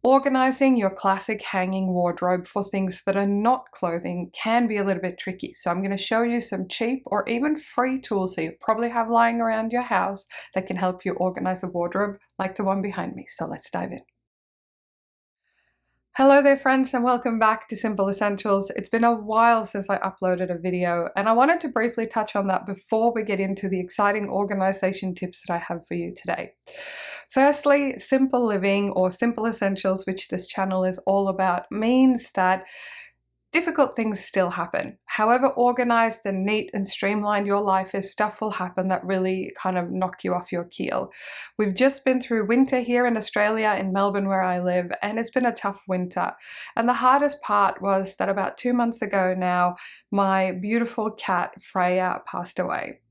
Organizing your classic hanging wardrobe for things that are not clothing can be a little bit tricky. So I'm going to show you some cheap or even free tools that you probably have lying around your house that can help you organize a wardrobe like the one behind me. So let's dive in. Hello there friends, and welcome back to Simple Essentials. It's been a while since I uploaded a video, and I wanted to briefly touch on that before we get into the exciting organization tips that I have for you today. Firstly, simple living or simple essentials, which this channel is all about, means that difficult things still happen. However organized and neat and streamlined your life is, stuff will happen that really kind of knock you off your keel. We've just been through winter here in Australia, in Melbourne where I live, and it's been a tough winter. And the hardest part was that about 2 months ago now, my beautiful cat Freya passed away.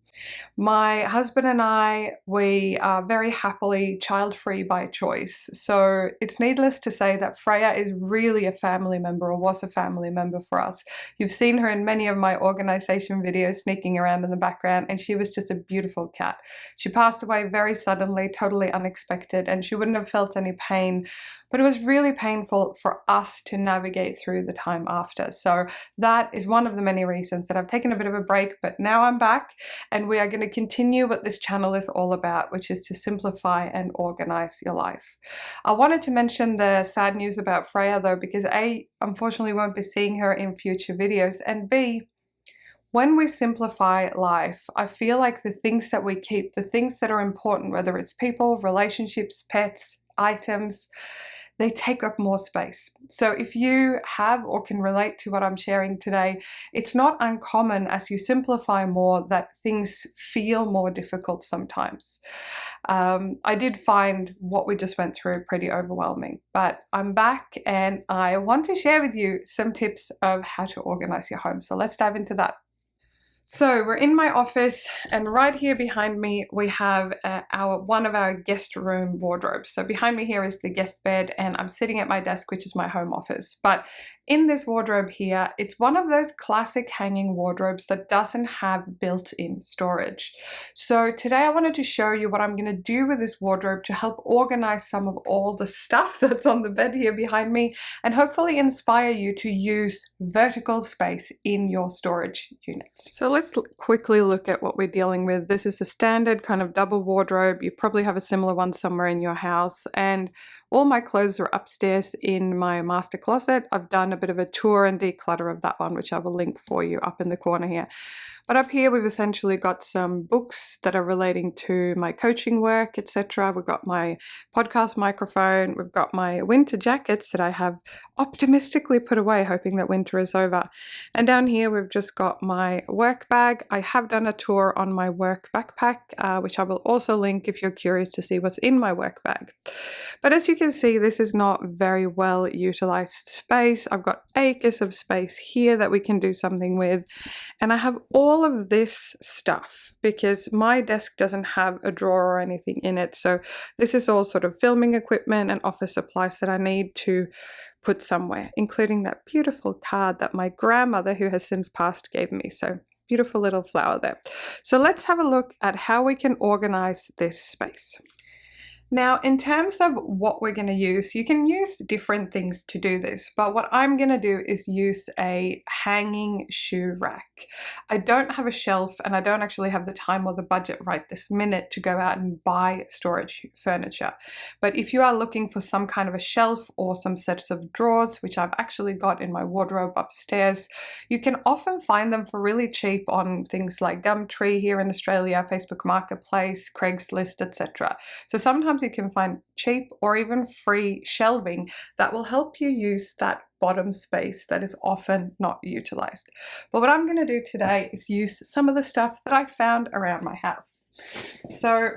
My husband and I, we are very happily child-free by choice. So it's needless to say that Freya is really a family member, or was a family member for us. You've seen her in many of my organization videos sneaking around in the background, and she was just a beautiful cat. She passed away very suddenly, totally unexpected, and she wouldn't have felt any pain, but it was really painful for us to navigate through the time after. So that is one of the many reasons that I've taken a bit of a break, but now I'm back, and we are going to continue what this channel is all about, which is to simplify and organize your life. I wanted to mention the sad news about Freya though, because A, unfortunately won't be seeing her in future videos, and B, when we simplify life, I feel like the things that we keep, the things that are important, whether it's people, relationships, pets, items, they take up more space. So if you have or can relate to what I'm sharing today, it's not uncommon as you simplify more that things feel more difficult sometimes. I did find what we just went through pretty overwhelming, but I'm back and I want to share with you some tips of how to organize your home. So let's dive into that. So we're in my office, and right here behind me we have one of our guest room wardrobes. So behind me here is the guest bed, and I'm sitting at my desk, which is my home office. But in this wardrobe here, it's one of those classic hanging wardrobes that doesn't have built-in storage. So today I wanted to show you what I'm going to do with this wardrobe to help organize some of all the stuff that's on the bed here behind me, and hopefully inspire you to use vertical space in your storage units. So let's quickly look at what we're dealing with. This is a standard kind of double wardrobe. You probably have a similar one somewhere in your house, and all my clothes are upstairs in my master closet. I've done a bit of a tour and declutter of that one, which I will link for you up in the corner here. But up here we've essentially got some books that are relating to my coaching work, etc. We've got my podcast microphone, we've got my winter jackets that I have optimistically put away, hoping that winter is over. And down here we've just got my work bag. I have done a tour on my work backpack, which I will also link if you're curious to see what's in my work bag. But as you can see, this is not very well utilized space. I've got acres of space here that we can do something with, and I have all of this stuff because my desk doesn't have a drawer or anything in it. So this is all sort of filming equipment and office supplies that I need to put somewhere, including that beautiful card that my grandmother, who has since passed, gave me. So beautiful little flower there. So let's have a look at how we can organize this space. Now, in terms of what we're going to use, you can use different things to do this, but what I'm going to do is use a hanging shoe rack. I don't have a shelf, and I don't actually have the time or the budget right this minute to go out and buy storage furniture. But if you are looking for some kind of a shelf or some sets of drawers, which I've actually got in my wardrobe upstairs, you can often find them for really cheap on things like Gumtree here in Australia, Facebook Marketplace, Craigslist, etc. So sometimes you can find cheap or even free shelving that will help you use that bottom space that is often not utilized. But what I'm going to do today is use some of the stuff that I found around my house. So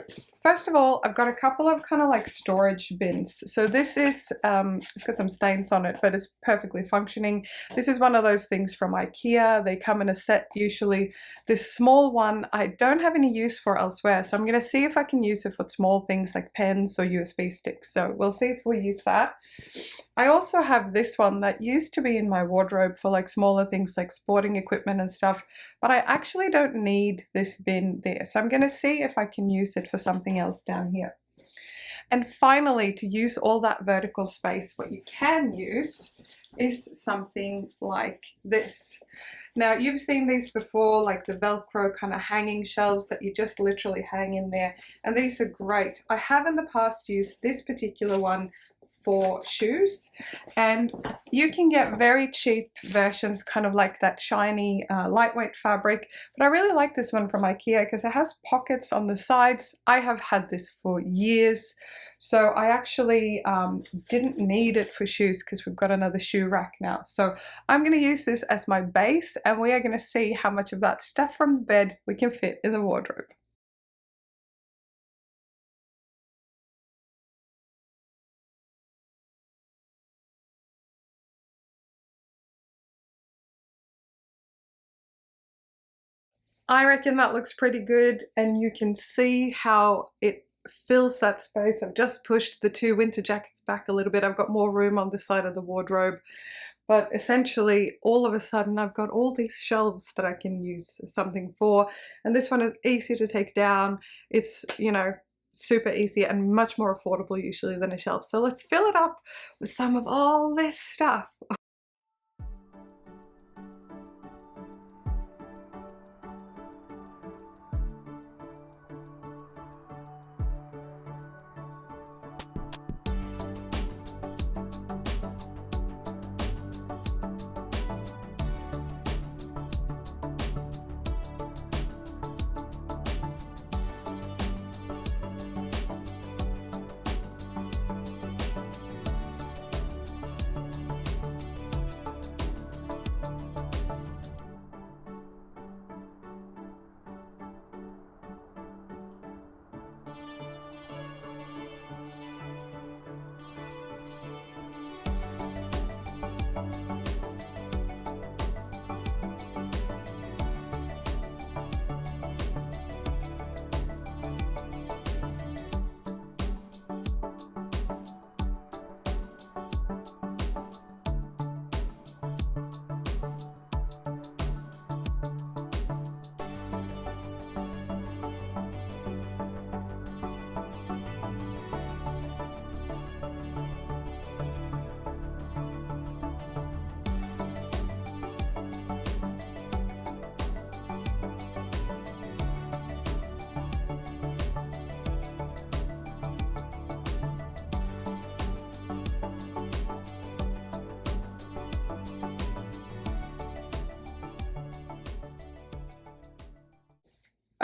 first of all, I've got a couple of kind of like storage bins. So this is, it's got some stains on it, but it's perfectly functioning. This is one of those things from IKEA. They come in a set usually. This small one I don't have any use for elsewhere, so I'm going to see if I can use it for small things like pens or USB sticks. So we'll see if we use that. I also have this one that used to be in my wardrobe for like smaller things like sporting equipment and stuff, but I actually don't need this bin there. So I'm going to see if I can use it for something else down here. And finally, to use all that vertical space, what you can use is something like this. Now, you've seen these before, like the Velcro kind of hanging shelves that you just literally hang in there, and these are great. I have in the past used this particular one for shoes, and you can get very cheap versions, kind of like that shiny lightweight fabric, but I really like this one from IKEA because it has pockets on the sides. I have had this for years, so I actually didn't need it for shoes because we've got another shoe rack now. So I'm going to use this as my base, and we are going to see how much of that stuff from the bed we can fit in the wardrobe. I reckon that looks pretty good, and you can see how it fills that space. I've just pushed the two winter jackets back a little bit. I've got more room on this side of the wardrobe, but essentially all of a sudden I've got all these shelves that I can use something for, and this one is easy to take down. It's, you know, super easy and much more affordable usually than a shelf. So let's fill it up with some of all this stuff.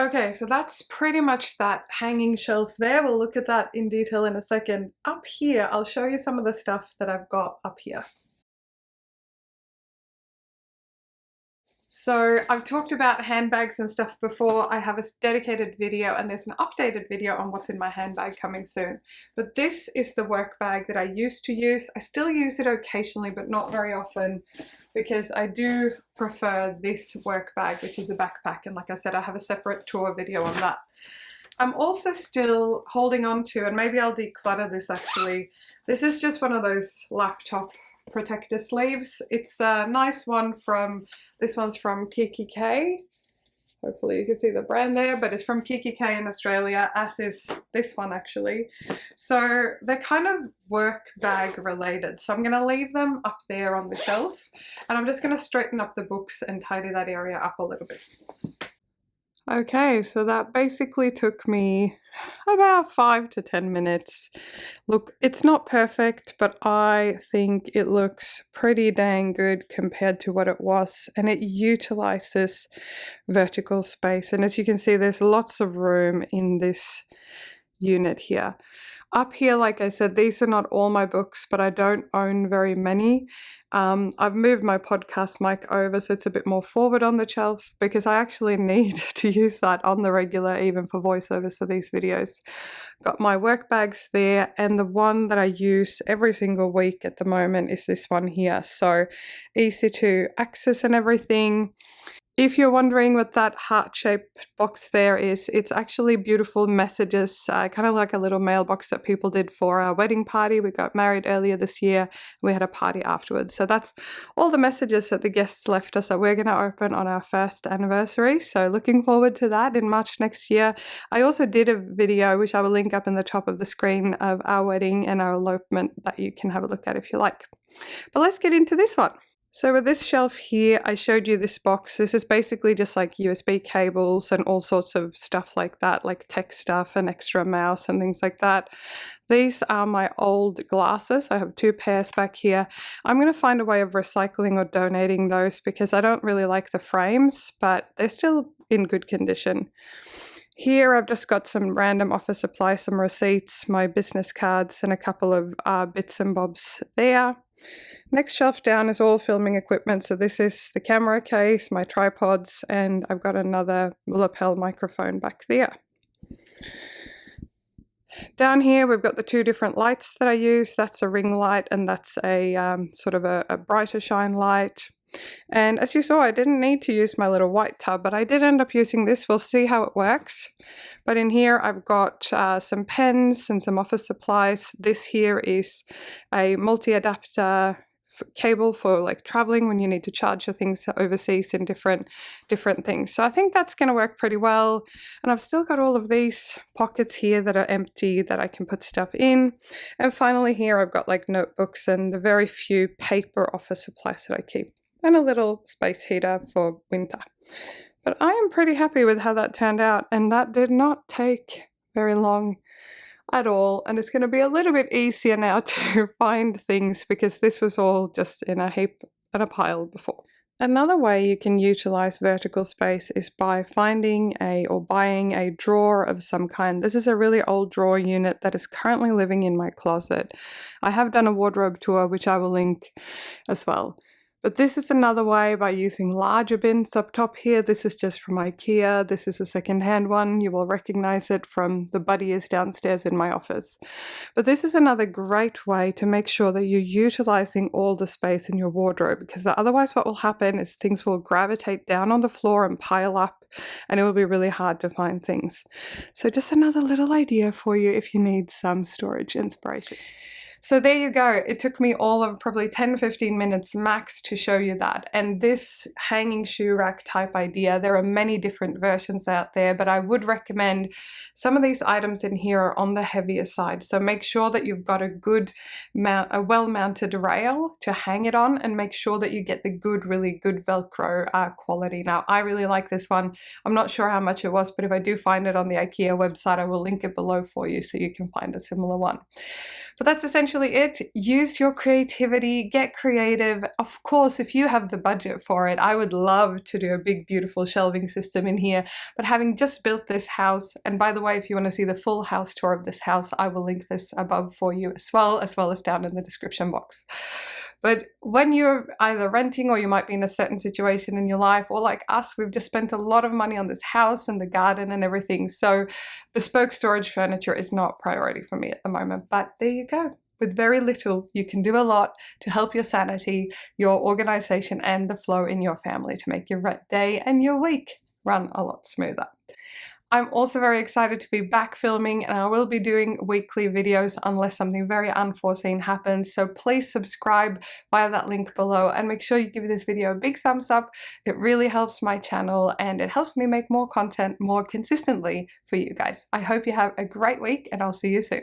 Okay, so that's pretty much that hanging shelf there. We'll look at that in detail in a second. Up here, I'll show you some of the stuff that I've got up here. So I've talked about handbags and stuff before. I have a dedicated video, and there's an updated video on what's in my handbag coming soon. But this is the work bag that I used to use. I still use it occasionally, but not very often, because I do prefer this work bag, which is a backpack. And like I said, I have a separate tour video on that. I'm also still holding on to, and maybe I'll declutter this actually. This is just one of those laptop protector sleeves. It's a nice one from, this one's from Kiki K. Hopefully you can see the brand there, but it's from Kiki K in Australia, as is this one actually. So they're kind of work bag related. So I'm going to leave them up there on the shelf, and I'm just going to straighten up the books and tidy that area up a little bit. Okay, so that basically took me about 5 to 10 minutes. Look, it's not perfect, but I think it looks pretty dang good compared to what it was, and it utilizes vertical space. And as you can see, there's lots of room in this unit here. Up here, like I said, these are not all my books, but I don't own very many. I've moved my podcast mic over so it's a bit more forward on the shelf, because I actually need to use that on the regular, even for voiceovers for these videos. Got my work bags there, and the one that I use every single week at the moment is this one here. So easy to access and everything. If you're wondering what that heart-shaped box there is, it's actually beautiful messages, kind of like a little mailbox that people did for our wedding party. We got married earlier this year. We had a party afterwards. So that's all the messages that the guests left us that we're going to open on our first anniversary. So looking forward to that in March next year. I also did a video, which I will link up in the top of the screen, of our wedding and our elopement that you can have a look at if you like. But let's get into this one. So with this shelf here, I showed you this box. This is basically just like USB cables and all sorts of stuff like that, like tech stuff and extra mouse and things like that. These are my old glasses. I have 2 pairs back here. I'm going to find a way of recycling or donating those because I don't really like the frames, but they're still in good condition. Here I've just got some random office supplies, some receipts, my business cards, and a couple of bits and bobs there. Next shelf down is all filming equipment. So this is the camera case, my tripods, and I've got another lapel microphone back there. Down here we've got the 2 different lights that I use. That's a ring light and that's a sort of a brighter shine light. And as you saw, I didn't need to use my little white tub, but I did end up using this. We'll see how it works. But in here I've got some pens and some office supplies. This here is a multi-adapter cable for like traveling when you need to charge your things overseas in different things. So I think that's going to work pretty well. And I've still got all of these pockets here that are empty that I can put stuff in. And finally here I've got like notebooks and the very few paper office supplies that I keep, and a little space heater for winter. But I am pretty happy with how that turned out, and that did not take very long at all, and it's going to be a little bit easier now to find things because this was all just in a heap and a pile before. Another way you can utilize vertical space is by finding or buying a drawer of some kind. This is a really old drawer unit that is currently living in my closet. I have done a wardrobe tour, which I will link as well. But this is another way by using larger bins up top here. This is just from IKEA. This is a second-hand one. You will recognize it from the buddies downstairs in my office. But this is another great way to make sure that you're utilizing all the space in your wardrobe, because otherwise what will happen is things will gravitate down on the floor and pile up, and it will be really hard to find things. So just another little idea for you if you need some storage inspiration. So there you go. It took me all of probably 10-15 minutes max to show you that. And this hanging shoe rack type idea, there are many different versions out there, but I would recommend some of these items in here are on the heavier side. So make sure that you've got a well-mounted rail to hang it on, and make sure that you get the really good Velcro quality. Now, I really like this one. I'm not sure how much it was, but if I do find it on the IKEA website, I will link it below for you so you can find a similar one. But that's essentially it. Use your creativity, get creative. Of course, if you have the budget for it, I would love to do a big, beautiful shelving system in here. But having just built this house, and by the way, if you want to see the full house tour of this house, I will link this above for you as well as down in the description box. But when you're either renting or you might be in a certain situation in your life, or like us, we've just spent a lot of money on this house and the garden and everything. So bespoke storage furniture is not priority for me at the moment, but there you go. With very little, you can do a lot to help your sanity, your organization, and the flow in your family to make your day and your week run a lot smoother. I'm also very excited to be back filming, and I will be doing weekly videos unless something very unforeseen happens. So please subscribe via that link below, and make sure you give this video a big thumbs up. It really helps my channel and it helps me make more content more consistently for you guys. I hope you have a great week, and I'll see you soon.